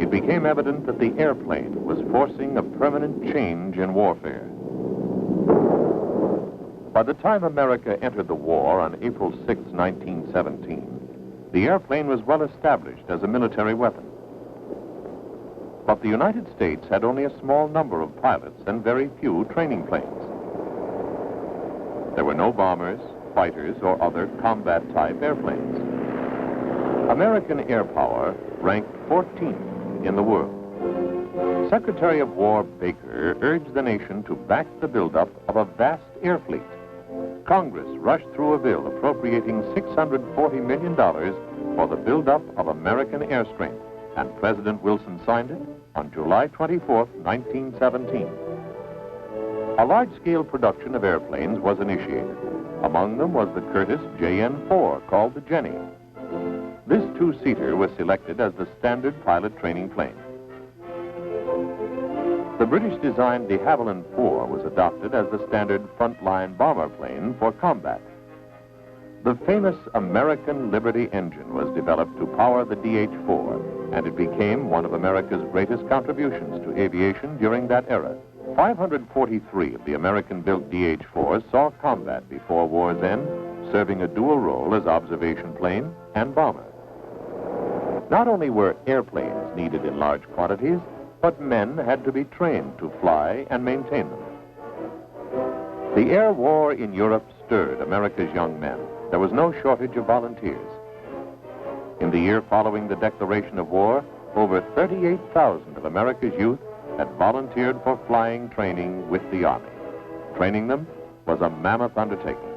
it became evident that the airplane was forcing a permanent change in warfare. By the time America entered the war on April 6, 1917, the airplane was well established as a military weapon. But the United States had only a small number of pilots and very few training planes. There were no bombers, fighters, or other combat-type airplanes. American air power ranked 14th in the world. Secretary of War Baker urged the nation to back the buildup of a vast air fleet. Congress rushed through a bill appropriating $640 million for the buildup of American air strength, and President Wilson signed it on July 24, 1917. A large-scale production of airplanes was initiated. Among them was the Curtiss JN-4, called the Jenny. This two-seater was selected as the standard pilot training plane. The British-designed de Havilland 4 was adopted as the standard frontline bomber plane for combat. The famous American Liberty engine was developed to power the DH-4, and it became one of America's greatest contributions to aviation during that era. 543 of the American-built DH-4s saw combat before war's end, serving a dual role as observation plane and bomber. Not only were airplanes needed in large quantities, but men had to be trained to fly and maintain them. The air war in Europe stirred America's young men. There was no shortage of volunteers. In the year following the declaration of war, over 38,000 of America's youth had volunteered for flying training with the Army. Training them was a mammoth undertaking.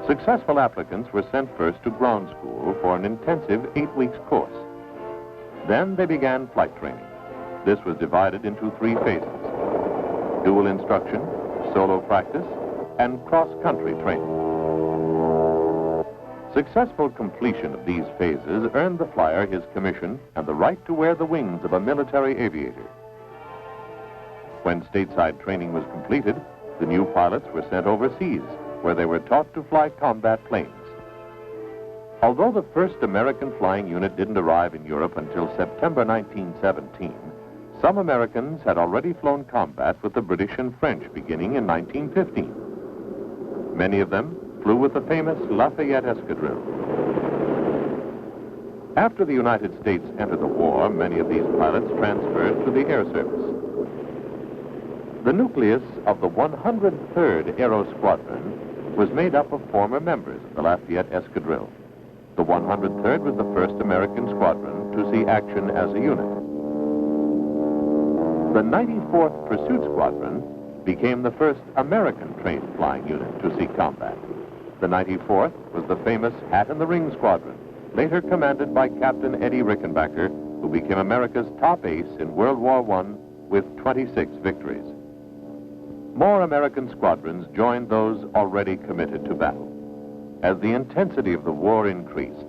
Successful applicants were sent first to ground school for an intensive 8-week course. Then they began flight training. This was divided into 3 phases: dual instruction, solo practice, and cross-country training. Successful completion of these phases earned the flyer his commission and the right to wear the wings of a military aviator. When stateside training was completed, the new pilots were sent overseas, where they were taught to fly combat planes. Although the first American flying unit didn't arrive in Europe until September 1917, some Americans had already flown combat with the British and French beginning in 1915. Many of them flew with the famous Lafayette Escadrille. After the United States entered the war, many of these pilots transferred to the Air Service. The nucleus of the 103rd Aero Squadron was made up of former members of the Lafayette Escadrille. The 103rd was the first American squadron to see action as a unit. The 94th Pursuit Squadron became the first American-trained flying unit to see combat. The 94th was the famous Hat-in-the-Ring Squadron, later commanded by Captain Eddie Rickenbacker, who became America's top ace in World War I with 26 victories. More American squadrons joined those already committed to battle. As the intensity of the war increased,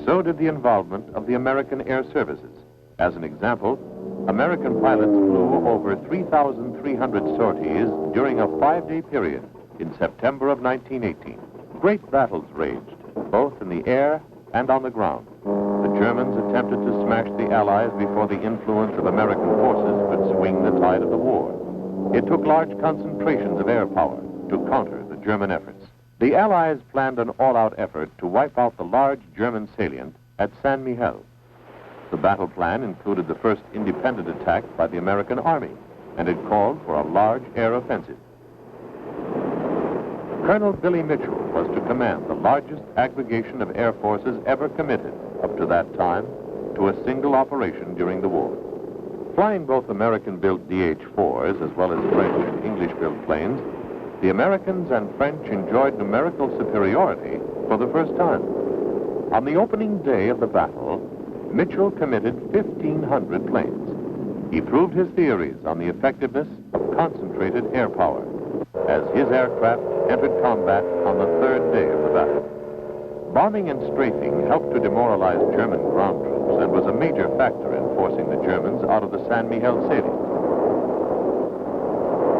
so did the involvement of the American Air Services. As an example, American pilots flew over 3,300 sorties during a 5-day period in September of 1918. Great battles raged, both in the air and on the ground. The Germans attempted to smash the Allies before the influence of American forces could swing the tide of the war. It took large concentrations of air power to counter the German efforts. The Allies planned an all-out effort to wipe out the large German salient at San Miguel. The battle plan included the first independent attack by the American Army, and it called for a large air offensive. Colonel Billy Mitchell was to command the largest aggregation of air forces ever committed, up to that time, to a single operation during the war. Flying both American-built DH-4s as well as French and English-built planes, the Americans and French enjoyed numerical superiority for the first time. On the opening day of the battle, Mitchell committed 1,500 planes. He proved his theories on the effectiveness of concentrated air power as his aircraft entered combat on the 3rd day of the battle. Bombing and strafing helped to demoralize German ground troops and was a major factor in forcing the Germans out of the San Miguel salient.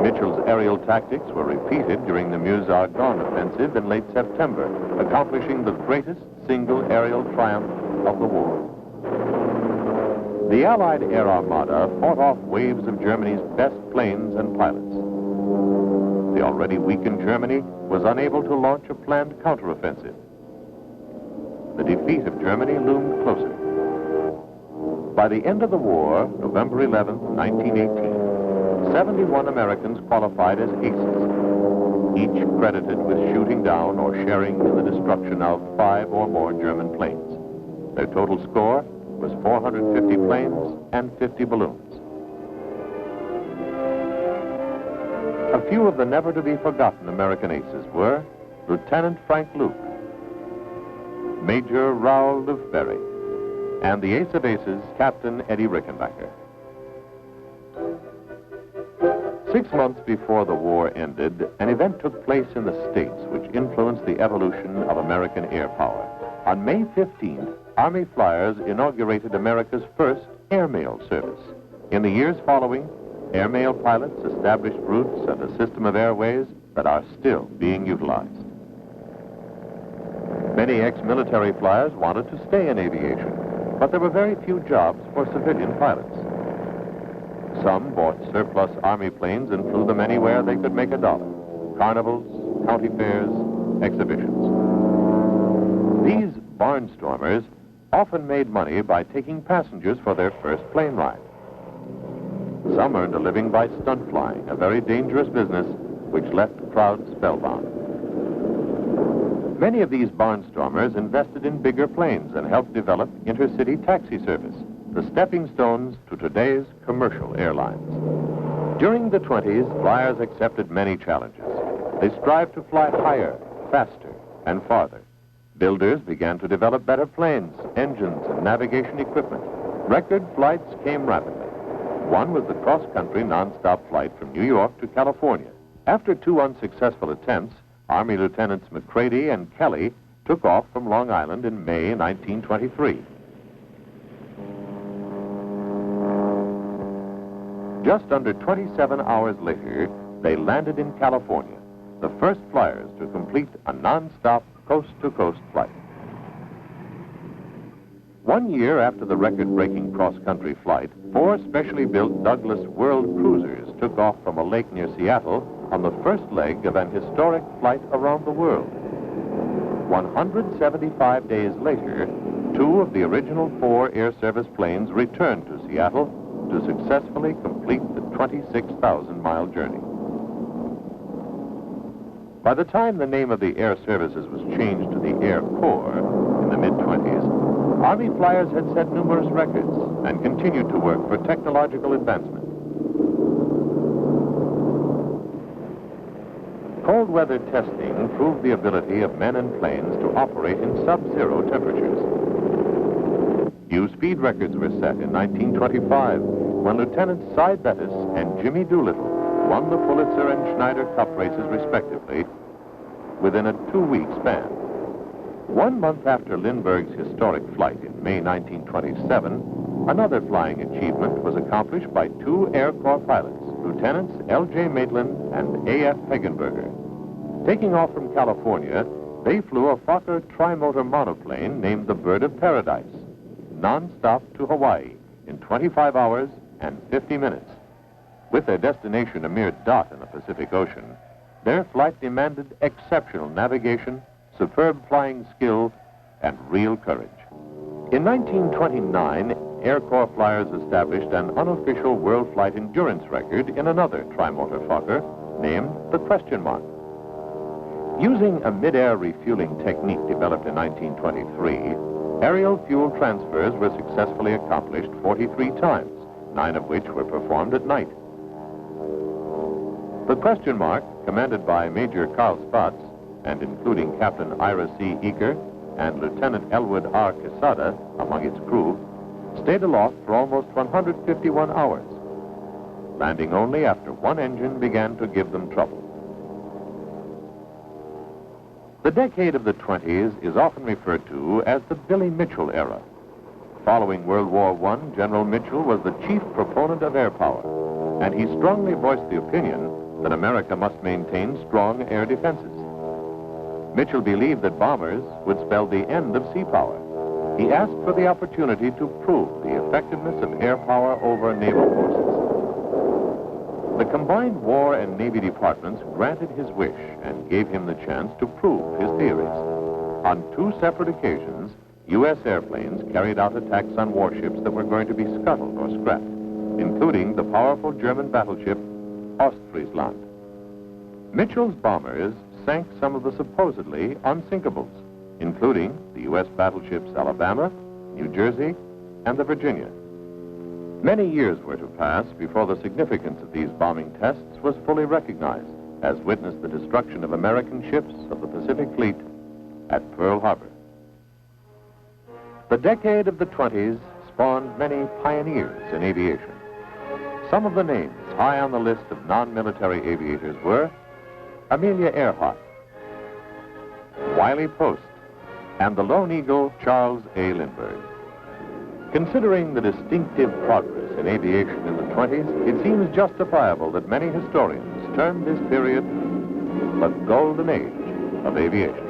Mitchell's aerial tactics were repeated during the Meuse-Argonne offensive in late September, accomplishing the greatest single aerial triumph of the war. The Allied Air Armada fought off waves of Germany's best planes and pilots. The already weakened Germany was unable to launch a planned counteroffensive. The defeat of Germany loomed closer. By the end of the war, November 11, 1918, 71 Americans qualified as aces, each credited with shooting down or sharing in the destruction of 5 or more German planes. Their total score was 450 planes and 50 balloons. A few of the never-to-be-forgotten American aces were Lieutenant Frank Luke, Major Raoul Lufberry, and the ace of aces, Captain Eddie Rickenbacker. 6 months before the war ended, an event took place in the States which influenced the evolution of American air power. On May 15th, Army flyers inaugurated America's first airmail service. In the years following, airmail pilots established routes and a system of airways that are still being utilized. Many ex-military flyers wanted to stay in aviation, but there were very few jobs for civilian pilots. Some bought surplus Army planes and flew them anywhere they could make a dollar. Carnivals, county fairs, exhibitions. These barnstormers often made money by taking passengers for their first plane ride. Some earned a living by stunt flying, a very dangerous business which left crowds spellbound. Many of these barnstormers invested in bigger planes and helped develop intercity taxi service, the stepping stones to today's commercial airlines. During the 20s, flyers accepted many challenges. They strived to fly higher, faster, and farther. Builders began to develop better planes, engines, and navigation equipment. Record flights came rapidly. One was the cross-country non-stop flight from New York to California. After 2 unsuccessful attempts, Army Lieutenants McCready and Kelly took off from Long Island in May 1923. Just under 27 hours later, they landed in California, the first flyers to complete a non-stop coast-to-coast flight. 1 year after the record-breaking cross-country flight, 4 specially built Douglas World Cruisers took off from a lake near Seattle on the first leg of an historic flight around the world. 175 days later, 2 of the original 4 Air Service planes returned to Seattle to successfully complete the 26,000-mile journey. By the time the name of the Air Services was changed to the Air Corps in the mid-20s, Army flyers had set numerous records and continued to work for technological advancement. Cold weather testing proved the ability of men and planes to operate in sub-zero temperatures. New speed records were set in 1925 when Lieutenants Cy Bettis and Jimmy Doolittle won the Pulitzer and Schneider Cup races respectively within a 2-week span. 1 month after Lindbergh's historic flight in May 1927, another flying achievement was accomplished by 2 Air Corps pilots, Lieutenants L.J. Maitland and A.F. Hegenberger. Taking off from California, they flew a Fokker tri-motor monoplane named the Bird of Paradise, non-stop to Hawaii in 25 hours and 50 minutes. With their destination a mere dot in the Pacific Ocean, their flight demanded exceptional navigation, superb flying skill, and real courage. In 1929, Air Corps flyers established an unofficial world flight endurance record in another tri-motor Fokker named the Question Mark. Using a mid-air refueling technique developed in 1923, aerial fuel transfers were successfully accomplished 43 times, 9 of which were performed at night. The Question Mark, commanded by Major Carl Spaatz, and including Captain Ira C. Eaker and Lieutenant Elwood R. Quesada among its crew, stayed aloft for almost 151 hours, landing only after one engine began to give them trouble. The decade of the 20s is often referred to as the Billy Mitchell era. Following World War I, General Mitchell was the chief proponent of air power, and he strongly voiced the opinion that America must maintain strong air defenses. Mitchell believed that bombers would spell the end of sea power, He asked for the opportunity to prove the effectiveness of air power over naval forces. The combined War and Navy departments granted his wish and gave him the chance to prove his theories. On 2 separate occasions, U.S. airplanes carried out attacks on warships that were going to be scuttled or scrapped, including the powerful German battleship Ostfriesland. Mitchell's bombers sank some of the supposedly unsinkables, including the U.S. battleships Alabama, New Jersey, and the Virginia. Many years were to pass before the significance of these bombing tests was fully recognized, as witnessed the destruction of American ships of the Pacific Fleet at Pearl Harbor. The decade of the 20s spawned many pioneers in aviation. Some of the names high on the list of non-military aviators were Amelia Earhart, Wiley Post, and the Lone Eagle Charles A. Lindbergh. Considering the distinctive progress in aviation in the 20s, it seems justifiable that many historians term this period the golden age of aviation.